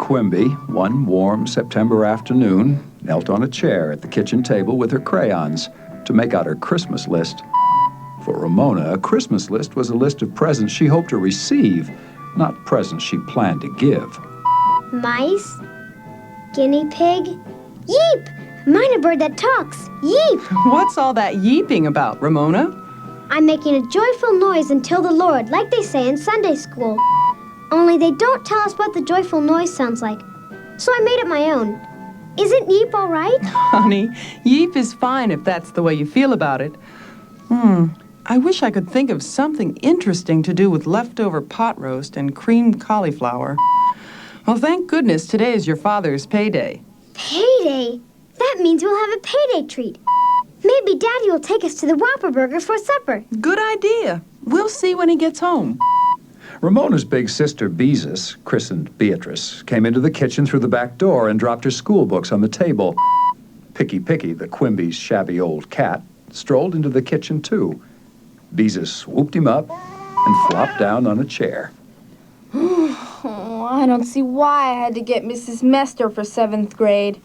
Quimby, one warm September afternoon, knelt on a chair at the kitchen table with her crayons to make out her Christmas list. For Ramona, a Christmas list was a list of presents she hoped to receive, not presents she planned to give. Mice? Guinea pig? Yeep! Mine a bird that talks. Yeep! What's all that yeeping about, Ramona? I'm making a joyful noise until the Lord, like they say in Sunday school. Only they don't tell us what the joyful noise sounds like. So I made it my own. Isn't yeep all right? Honey, yeep is fine if that's the way you feel about it. I wish I could think of something interesting to do with leftover pot roast and creamed cauliflower. Well, thank goodness today is your father's payday. Payday? That means we'll have a payday treat. Maybe Daddy will take us to the Whopper Burger for supper. Good idea. We'll see when he gets home. Ramona's big sister, Beezus, christened Beatrice, came into the kitchen through the back door and dropped her school books on the table. Picky, the Quimby's shabby old cat, strolled into the kitchen, too. Beezus swooped him up and flopped down on a chair. Oh, I don't see why I had to get Mrs. Mester for 7th grade.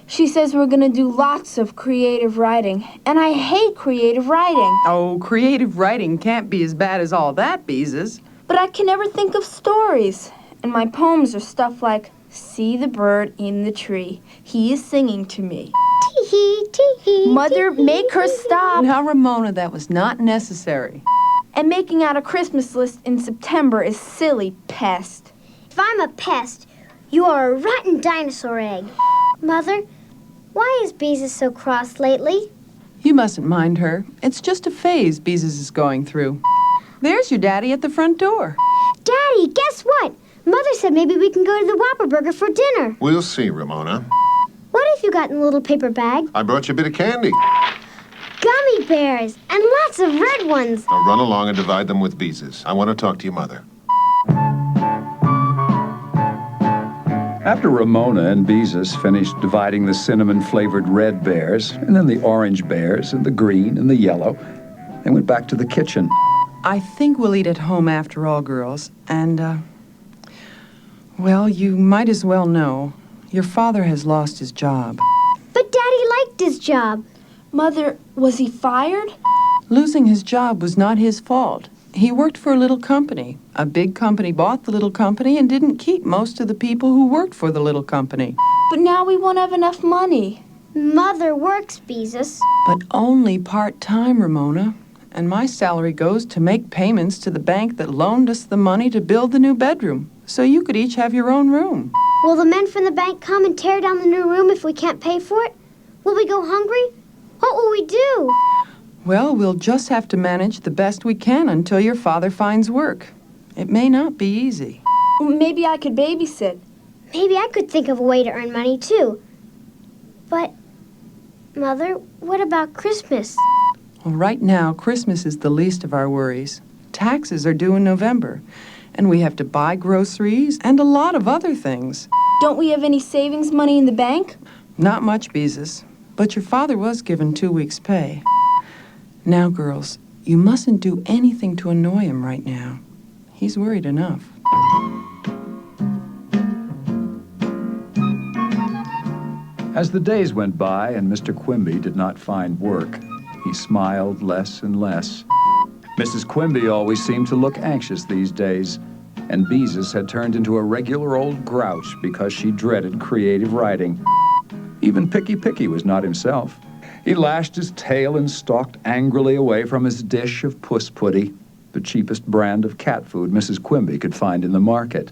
She says we're going to do lots of creative writing, and I hate creative writing. Oh, creative writing can't be as bad as all that, Beezus. But I can never think of stories, and my poems are stuff like, see the bird in the tree. He is singing to me. Tee-hee, tee-hee. Mother, make her stop. Now, Ramona, that was not necessary. And making out a Christmas list in September is silly, pest. If I'm a pest, you are a rotten dinosaur egg. Mother, why is Beezus so cross lately? You mustn't mind her. It's just a phase Beezus is going through. There's your daddy at the front door. Daddy, guess what? Mother said maybe we can go to the Whopper Burger for dinner. We'll see, Ramona. What have you got in a little paper bag? I brought you a bit of candy. Gummy bears, and lots of red ones. Now run along and divide them with Beezus. I want to talk to your mother. After Ramona and Beezus finished dividing the cinnamon-flavored red bears, and then the orange bears, and the green and the yellow, they went back to the kitchen. I think we'll eat at home after all, girls. And, well, you might as well know. Your father has lost his job. But Daddy liked his job. Mother, was he fired? Losing his job was not his fault. He worked for a little company. A big company bought the little company and didn't keep most of the people who worked for the little company. But now we won't have enough money. Mother works, Beezus. But only part-time, Ramona. And my salary goes to make payments to the bank that loaned us the money to build the new bedroom, so you could each have your own room. Will the men from the bank come and tear down the new room if we can't pay for it? Will we go hungry? What will we do? Well, we'll just have to manage the best we can until your father finds work. It may not be easy. Maybe I could babysit. Maybe I could think of a way to earn money, too. But, Mother, what about Christmas? Well, right now, Christmas is the least of our worries. Taxes are due in November, and we have to buy groceries and a lot of other things. Don't we have any savings money in the bank? Not much, Beezus, but your father was given 2 weeks' pay. Now, girls, you mustn't do anything to annoy him right now. He's worried enough. As the days went by and Mr. Quimby did not find work, he smiled less and less. Mrs. Quimby always seemed to look anxious these days, and Beezus had turned into a regular old grouch because she dreaded creative writing. Even Picky was not himself. He lashed his tail and stalked angrily away from his dish of puss putty, the cheapest brand of cat food Mrs. Quimby could find in the market.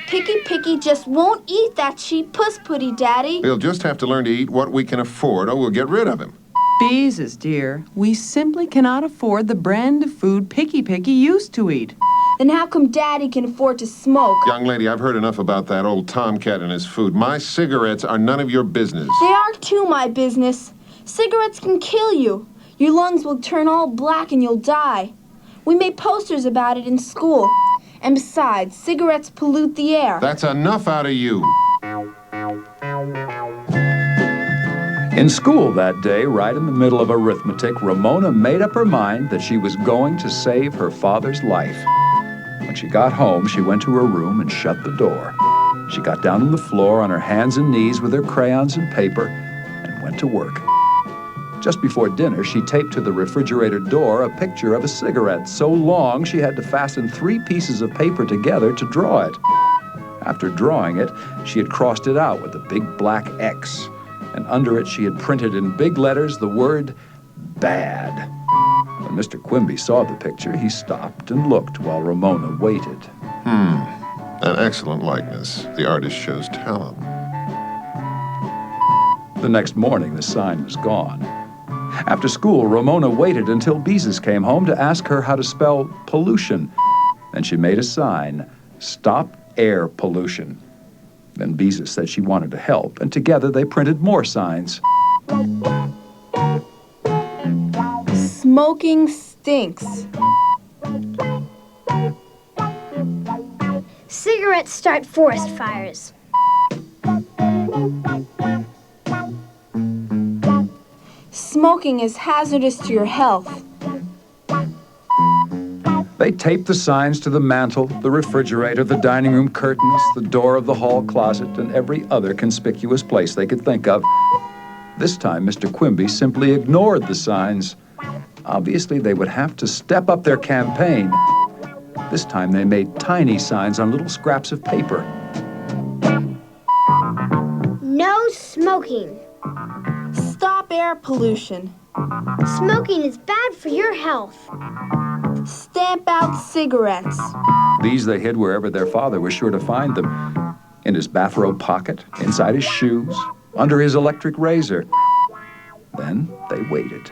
Picky just won't eat that cheap puss putty, Daddy. He'll just have to learn to eat what we can afford, or we'll get rid of him. Beezus, dear, we simply cannot afford the brand of food Picky used to eat. Then how come Daddy can afford to smoke? Young lady, I've heard enough about that old tomcat and his food. My cigarettes are none of your business. They are too my business. Cigarettes can kill you. Your lungs will turn all black and you'll die. We made posters about it in school. And besides, cigarettes pollute the air. That's enough out of you. In school that day, right in the middle of arithmetic, Ramona made up her mind that she was going to save her father's life. When she got home, she went to her room and shut the door. She got down on the floor on her hands and knees with her crayons and paper and went to work. Just before dinner, she taped to the refrigerator door a picture of a cigarette so long she had to fasten 3 pieces of paper together to draw it. After drawing it, she had crossed it out with a big black X, and under it she had printed in big letters the word bad. When Mr. Quimby saw the picture, he stopped and looked while Ramona waited. An excellent likeness. The artist shows talent. The next morning, the sign was gone. After school, Ramona waited until Beezus came home to ask her how to spell pollution. Then she made a sign, "Stop Air Pollution." Then Beezus said she wanted to help, and together they printed more signs. Smoking stinks. Cigarettes start forest fires. Smoking is hazardous to your health. They taped the signs to the mantel, the refrigerator, the dining room curtains, the door of the hall closet, and every other conspicuous place they could think of. This time, Mr. Quimby simply ignored the signs. Obviously, they would have to step up their campaign. This time, they made tiny signs on little scraps of paper. No smoking. Stop air pollution. Smoking is bad for your health. Stamp out cigarettes. These they hid wherever their father was sure to find them. In his bathrobe pocket, inside his shoes, under his electric razor. Then they waited.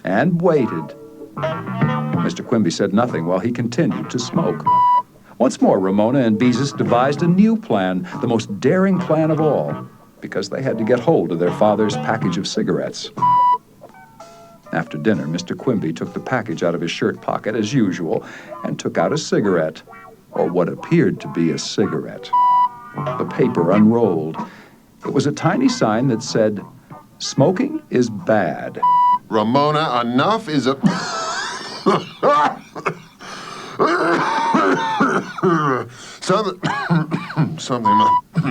And waited. Mr. Quimby said nothing while he continued to smoke. Once more, Ramona and Beezus devised a new plan, the most daring plan of all, because they had to get hold of their father's package of cigarettes. After dinner, Mr. Quimby took the package out of his shirt pocket as usual and took out a cigarette, or what appeared to be a cigarette. The paper unrolled. It was a tiny sign that said, "Smoking is bad." Ramona, enough is a... Something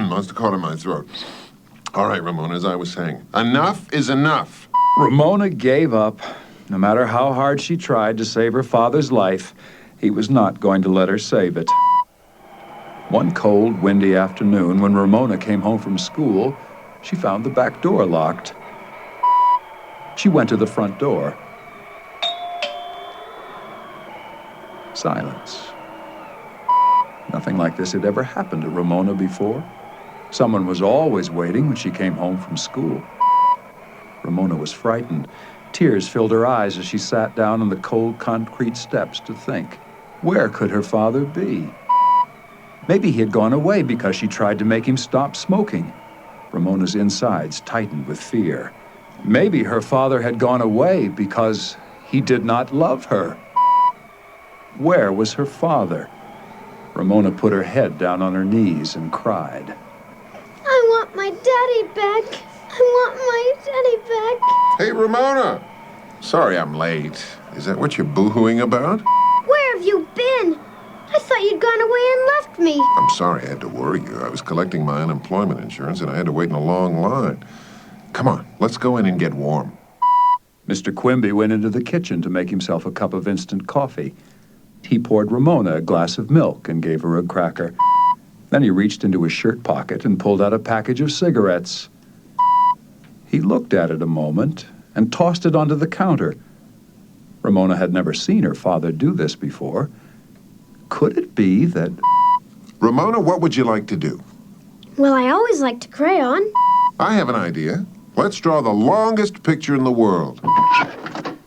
must have caught in my throat. All right, Ramona, as I was saying, enough is enough. Ramona gave up. No matter how hard she tried to save her father's life, he was not going to let her save it. One cold, windy afternoon, when Ramona came home from school, she found the back door locked. She went to the front door. Silence. Nothing like this had ever happened to Ramona before. Someone was always waiting when she came home from school. Ramona was frightened. Tears filled her eyes as she sat down on the cold concrete steps to think. Where could her father be? Maybe he had gone away because she tried to make him stop smoking. Ramona's insides tightened with fear. Maybe her father had gone away because he did not love her. Where was her father? Ramona put her head down on her knees and cried. I want my daddy back. I want my daddy back. Hey, Ramona. Sorry I'm late. Is that what you're boo-hooing about? Where have you been? I thought you'd gone away and left me. I'm sorry I had to worry you. I was collecting my unemployment insurance and I had to wait in a long line. Come on, let's go in and get warm. Mr. Quimby went into the kitchen to make himself a cup of instant coffee. He poured Ramona a glass of milk and gave her a cracker. Then he reached into his shirt pocket and pulled out a package of cigarettes. He looked at it a moment and tossed it onto the counter. Ramona had never seen her father do this before. Could it be that... Ramona, what would you like to do? Well, I always like to crayon. I have an idea. Let's draw the longest picture in the world.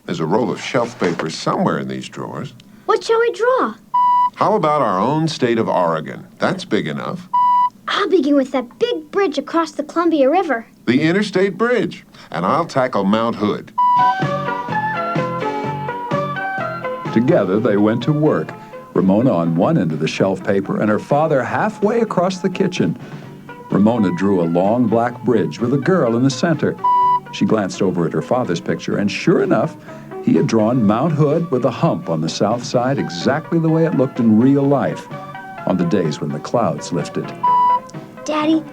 There's a roll of shelf paper somewhere in these drawers. What shall we draw? How about our own state of Oregon? That's big enough. I'll begin with that big bridge across the Columbia River. The Interstate Bridge. And I'll tackle Mount Hood. Together, they went to work. Ramona on one end of the shelf paper and her father halfway across the kitchen. Ramona drew a long black bridge with a girl in the center. She glanced over at her father's picture, and sure enough, he had drawn Mount Hood with a hump on the south side exactly the way it looked in real life on the days when the clouds lifted. Daddy,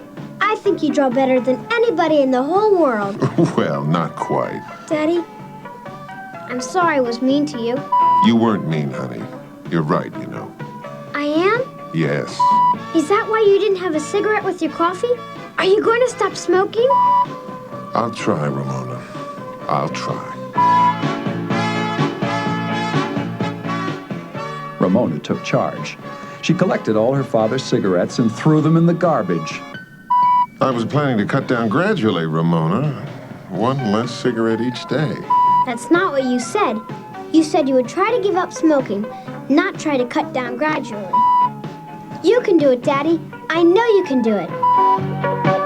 I think you draw better than anybody in the whole world. Well, not quite. Daddy, I'm sorry I was mean to you. You weren't mean, honey. You're right, you know. I am? Yes. Is that why you didn't have a cigarette with your coffee? Are you going to stop smoking? I'll try, Ramona. I'll try. Ramona took charge. She collected all her father's cigarettes and threw them in the garbage. I was planning to cut down gradually, Ramona. One less cigarette each day. That's not what you said. You said you would try to give up smoking, not try to cut down gradually. You can do it, Daddy. I know you can do it.